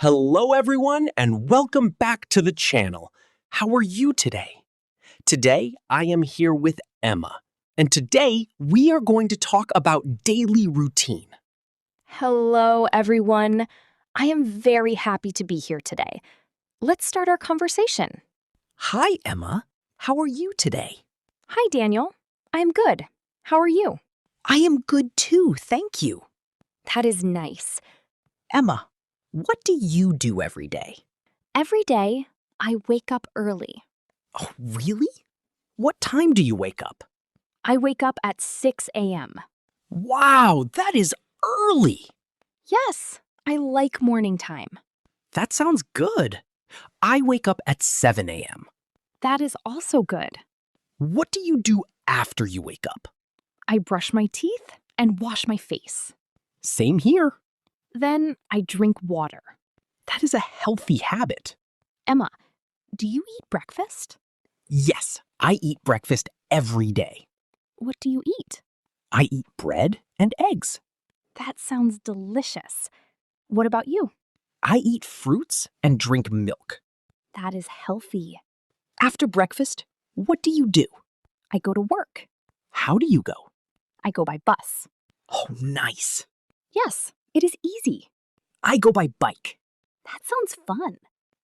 Hello, everyone, and welcome back to the channel. How are you today? Today, I am here with Emma, and today we are going to talk about daily routine. Hello, everyone. I am very happy to be here today. Let's start our conversation. Hi, Emma. How are you today? Hi, Daniel. I'm good. How are you? I am good too, thank you. That is nice. Emma, what do you do every day? Every day, I wake up early. Oh, really? What time do you wake up? I wake up at 6 a.m. Wow, that is early. Yes, I like morning time. That sounds good. I wake up at 7 a.m. That is also good. What do you do after you wake up? I brush my teeth and wash my face. Same here. Then I drink water. That is a healthy habit. Emma, do you eat breakfast? Yes, I eat breakfast every day. What do you eat? I eat bread and eggs. That sounds delicious. What about you? I eat fruits and drink milk. That is healthy. After breakfast, what do you do? I go to work. How do you go? I go by bus. Oh, nice. Yes, it is easy. I go by bike. That sounds fun.